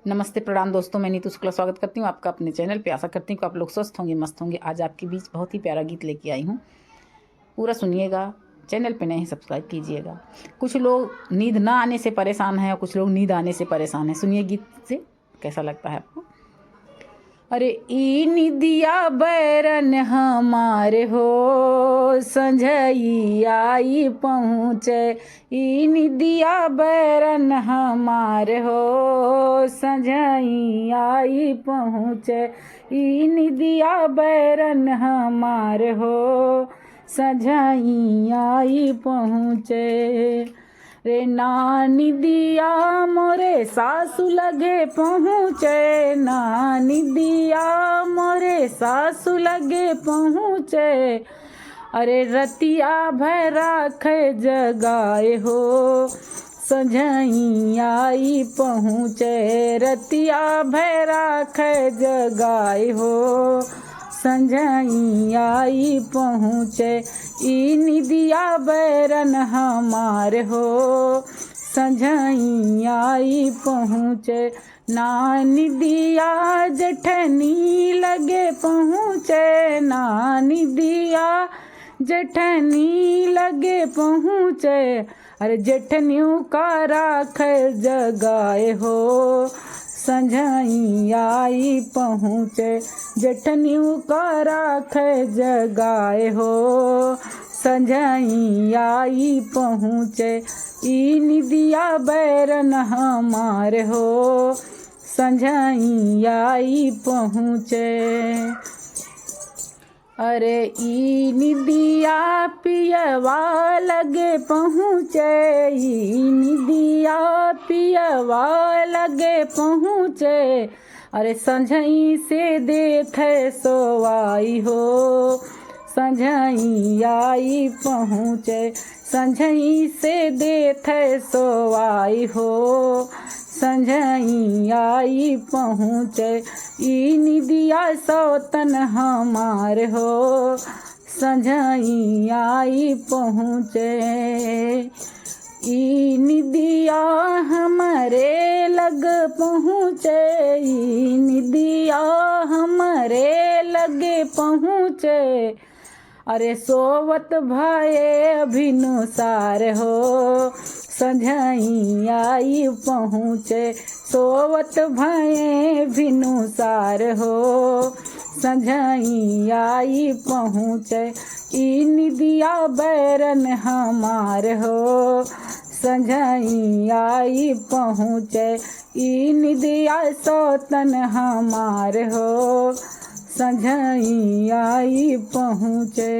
नमस्ते प्रणाम दोस्तों, मैं नीतू शुक्ला स्वागत करती हूँ आपका अपने चैनल पे। आशा करती हूँ कि आप लोग स्वस्थ होंगे, मस्त होंगे। आज आपके बीच बहुत ही प्यारा गीत लेके आई हूँ, पूरा सुनिएगा। चैनल पे नए सब्सक्राइब कीजिएगा। कुछ लोग नींद ना आने से परेशान हैं और कुछ लोग नींद आने से परेशान हैं। सुनिए गीत से कैसा लगता है आपको। अरे ई निदिया बैरन हमारे हो, संझई आई पहुँचे। ई निदिया बैरन हमारे हो, संझई आई पहुँचे। ई निदिया बैरन हमारे हो, संझई आई पहुँचे। रे नानी दिया मोरे सासु लगे पहुँचे, नानी दिया मोरे सासु लगे पहुँचे। अरे रतिया भैरा खे जगाए हो, संझई आई पहुँचे। रतिया भैरा खे जगाए हो, संझई आई पहुँचे। ई निदिया बैरन हमारे हो, संझई आई पहुँचे। नानी दिया जेठनी लगे पहुँचे, नानी दिया जेठनी लगे पहुँचे। अरे जेठनियों का राख जगाए हो, संझई आई पहुँचे। जेठनियों का राख जगाए हो, संझई आई पहुँचे। ई निदिया बैरन हमारे हो, संझई आई पहुँचे। अरे ई निदिया पियवा लगे पहुँचे, ई निदिया पियवा लगे पहुँचे। अरे संझई से देखे सोवाई हो, संझई आई पहुँचे। संझई से देखे सोवाई हो, संझई आई पहुँचे। ई निदिया सौतन हमारे हो, संझई आई पहुँचे। ई निदिया हमारे लग पहुँचे, ई निदिया हमारे लगे पहुँचे। अरे सोवत भये अभिनुसार हो, संझई आई पहुँचे। सोवत भये भिनुसार हो, संझई आई पहुँचे। ई निदिया बैरन हमारे हो, संझई आई पहुँचे। ई निदिया सौतन हमारे हो, संझई आई पहुँचे।